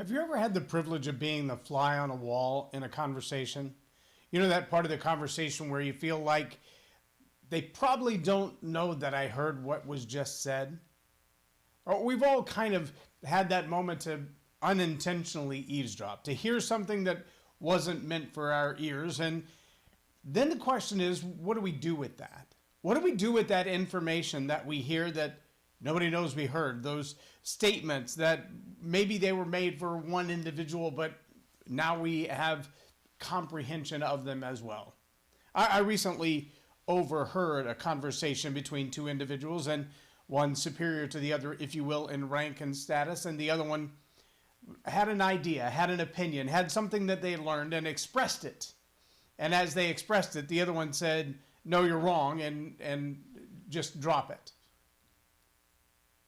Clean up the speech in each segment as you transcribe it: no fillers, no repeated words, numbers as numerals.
Have you ever had the privilege of being the fly on a wall in a conversation? You know, that part of the conversation where you feel like they probably don't know that I heard what was just said? Or we've all kind of had that moment to unintentionally eavesdrop, to hear something that wasn't meant for our ears. And then the question is, what do we do with that? What do we do with that information that we hear that nobody knows we heard? Those statements that maybe they were made for one individual, but now we have comprehension of them as well. I recently overheard a conversation between two individuals, and one superior to the other, if you will, in rank and status, and the other one had an idea, had an opinion, had something that they learned and expressed it. And as they expressed it, the other one said, "No, you're wrong," and just drop it.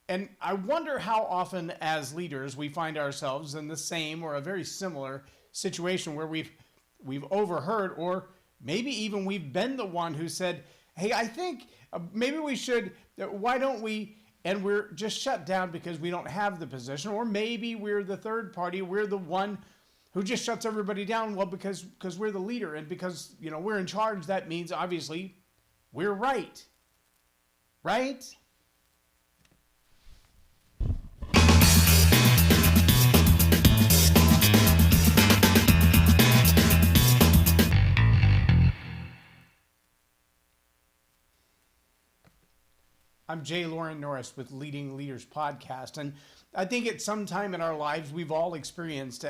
And I wonder how often as leaders we find ourselves in the same or a very similar situation where we've overheard, or maybe even we've been the one who said, "Hey, I think maybe we should, why don't we?" And we're just shut down because we don't have the position. Or maybe we're the third party, we're the one who just shuts everybody down. Well, because we're the leader, and because we're in charge, that means obviously we're right. Right? I'm J Loren Norris with Leading Leaders Podcast, and I think at some time in our lives we've all experienced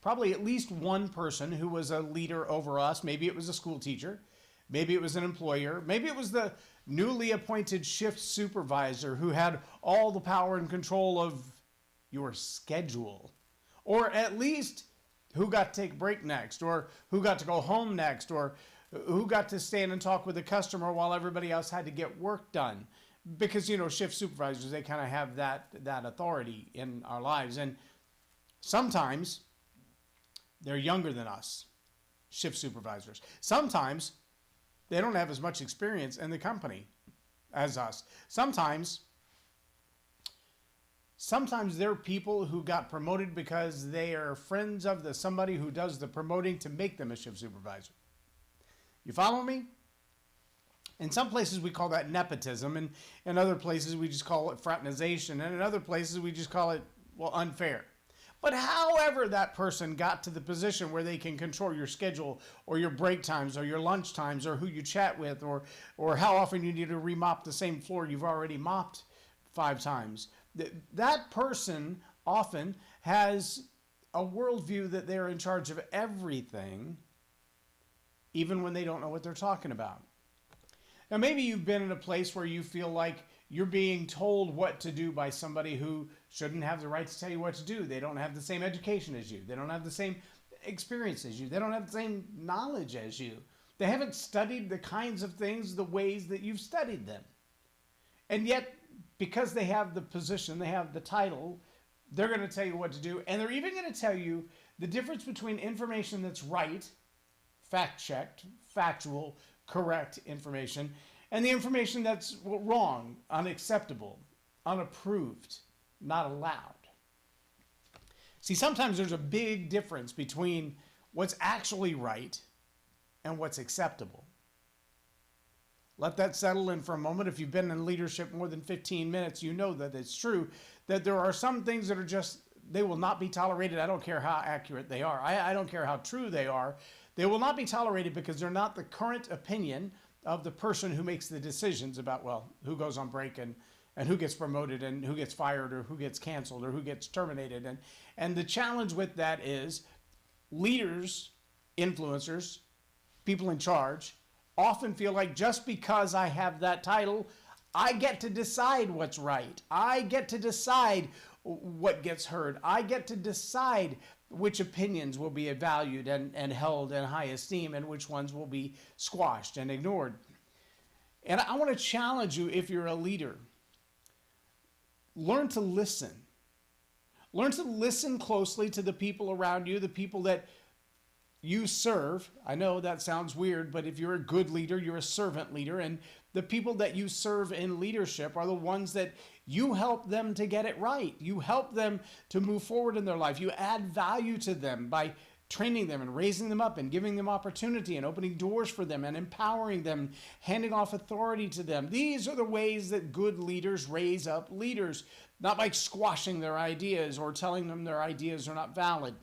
probably at least one person who was a leader over us. Maybe it was a school teacher, maybe it was an employer, maybe it was the newly appointed shift supervisor who had all the power and control of your schedule, or at least who got to take a break next, or who got to go home next, or who got to stand and talk with the customer while everybody else had to get work done. Because, shift supervisors, they kind of have that authority in our lives. And sometimes they're younger than us, shift supervisors. Sometimes they don't have as much experience in the company as us. Sometimes they're people who got promoted because they are friends of somebody who does the promoting to make them a shift supervisor. You follow me? In some places we call that nepotism, and in other places we just call it fraternization, and in other places we just call it, unfair. But however that person got to the position where they can control your schedule or your break times or your lunch times or who you chat with or how often you need to remop the same floor you've already mopped 5 times, that person often has a worldview that they're in charge of everything, even when they don't know what they're talking about. Now, maybe you've been in a place where you feel like you're being told what to do by somebody who shouldn't have the right to tell you what to do. They don't have the same education as you. They don't have the same experience as you. They don't have the same knowledge as you. They haven't studied the kinds of things the ways that you've studied them. And yet, because they have the position, they have the title, they're going to tell you what to do. And they're even going to tell you the difference between information that's right, fact-checked, factual, correct information, and the information that's wrong, unacceptable, unapproved, not allowed. See, sometimes there's a big difference between what's actually right and what's acceptable. Let that settle in for a moment. If you've been in leadership more than 15 minutes, you know that it's true, that there are some things that are just, they will not be tolerated. I don't care how accurate they are. I don't care how true they are. They will not be tolerated because they're not the current opinion of the person who makes the decisions about, who goes on break and who gets promoted and who gets fired or who gets canceled or who gets terminated. And the challenge with that is leaders, influencers, people in charge often feel like just because I have that title, I get to decide what's right. I get to decide what gets heard. I get to decide which opinions will be valued and held in high esteem and which ones will be squashed and ignored. And I want to challenge you, if you're a leader, learn to listen. Learn to listen closely to the people around you, the people that you serve. I know that sounds weird, but if you're a good leader, you're a servant leader, and The people that you serve in leadership are the ones that you help them to get it right. You help them to move forward in their life. You add value to them by training them and raising them up and giving them opportunity and opening doors for them and empowering them, handing off authority to them. These are the ways that good leaders raise up leaders, not by squashing their ideas or telling them their ideas are not valid.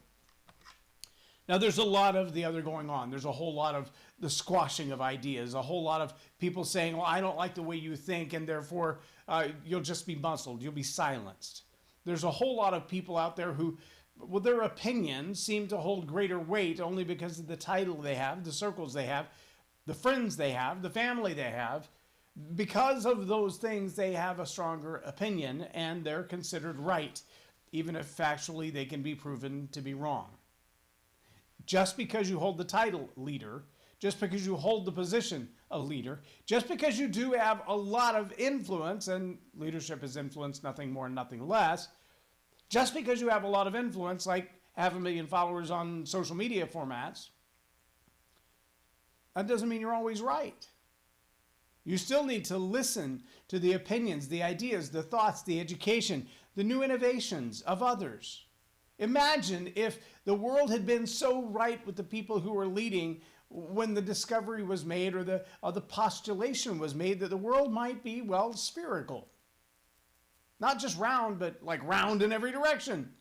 Now, there's a lot of the other going on. There's a whole lot of the squashing of ideas, a whole lot of people saying, well, I don't like the way you think, and therefore you'll just be muzzled, you'll be silenced. There's a whole lot of people out there who, well, their opinions seem to hold greater weight only because of the title they have, the circles they have, the friends they have, the family they have. Because of those things, they have a stronger opinion, and they're considered right, even if factually they can be proven to be wrong. Just because you hold the title leader, just because you hold the position of leader, just because you do have a lot of influence, and leadership is influence, nothing more and nothing less, just because you have a lot of influence, like 500,000 followers on social media formats, that doesn't mean you're always right. You still need to listen to the opinions, the ideas, the thoughts, the education, the new innovations of others. Imagine if the world had been so right with the people who were leading when the discovery was made or the postulation was made that the world might be, well, spherical. Not just round, but like round in every direction.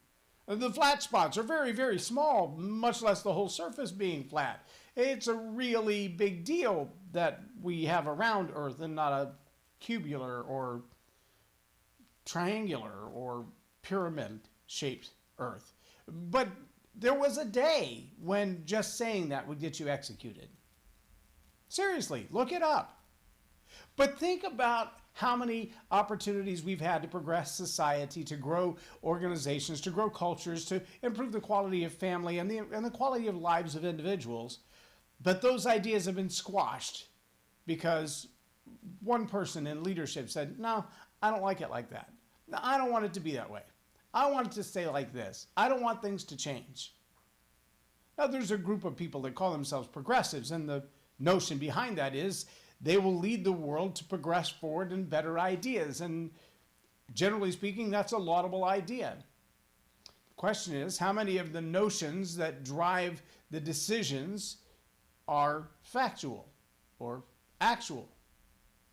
The flat spots are very, very small, much less the whole surface being flat. It's a really big deal that we have a round Earth and not a cubular or triangular or pyramid-shaped Earth. But there was a day when just saying that would get you executed. Seriously, look it up. But think about how many opportunities we've had to progress society, to grow organizations, to grow cultures, to improve the quality of family and the quality of lives of individuals. But those ideas have been squashed because one person in leadership said, no, I don't like it like that. No, I don't want it to be that way. I want it to stay like this. I don't want things to change. Now, there's a group of people that call themselves progressives, and the notion behind that is they will lead the world to progress forward in better ideas. And generally speaking, that's a laudable idea. The question is, how many of the notions that drive the decisions are factual or actual?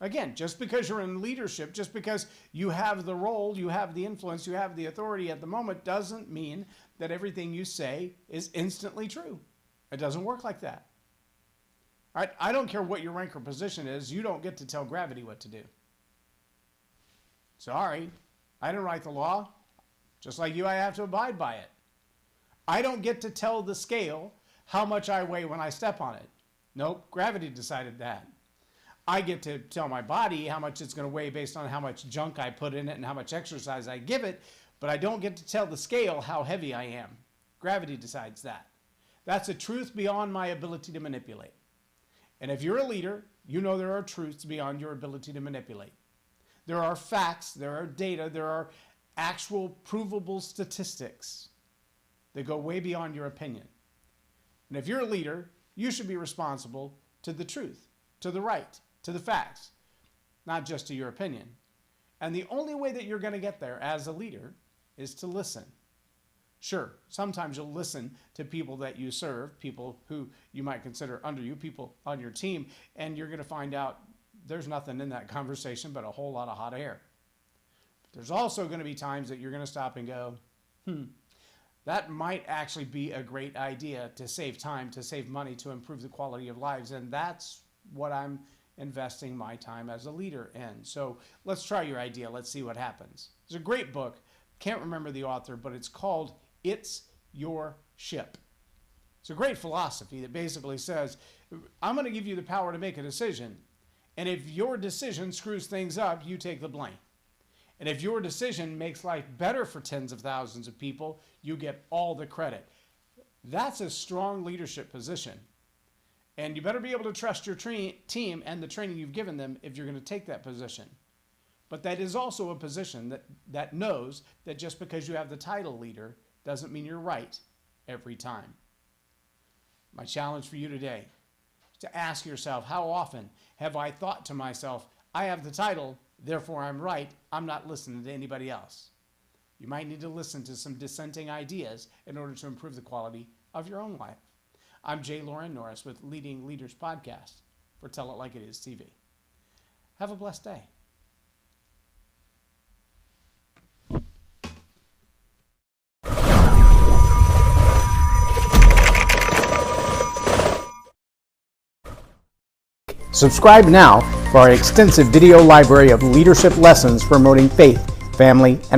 Again, just because you're in leadership, just because you have the role, you have the influence, you have the authority at the moment, doesn't mean that everything you say is instantly true. It doesn't work like that. All right? I don't care what your rank or position is, you don't get to tell gravity what to do. Sorry, I didn't write the law. Just like you, I have to abide by it. I don't get to tell the scale how much I weigh when I step on it. Nope, gravity decided that. I get to tell my body how much it's going to weigh based on how much junk I put in it and how much exercise I give it, but I don't get to tell the scale how heavy I am. Gravity decides that. That's a truth beyond my ability to manipulate. And if you're a leader, you know there are truths beyond your ability to manipulate. There are facts, there are data, there are actual provable statistics that go way beyond your opinion. And if you're a leader, you should be responsible to the truth, to the right, to the facts, not just to your opinion. And the only way that you're going to get there as a leader is to listen. Sure, sometimes you'll listen to people that you serve, people who you might consider under you, people on your team, and you're going to find out there's nothing in that conversation but a whole lot of hot air. But there's also going to be times that you're going to stop and go, that might actually be a great idea to save time, to save money, to improve the quality of lives, and that's what I'm investing my time as a leader in. So let's try your idea. Let's see what happens. There's a great book. Can't remember the author, but it's called It's Your Ship. It's a great philosophy that basically says, I'm going to give you the power to make a decision. And if your decision screws things up, you take the blame. And if your decision makes life better for tens of thousands of people, you get all the credit. That's a strong leadership position. And you better be able to trust your team and the training you've given them if you're going to take that position. But that is also a position that knows that just because you have the title leader doesn't mean you're right every time. My challenge for you today is to ask yourself, how often have I thought to myself, I have the title, therefore I'm right, I'm not listening to anybody else. You might need to listen to some dissenting ideas in order to improve the quality of your own life. I'm J Loren Norris with Leading Leaders Podcast for Tell It Like It Is TV. Have a blessed day. Subscribe now for our extensive video library of leadership lessons promoting faith, family, and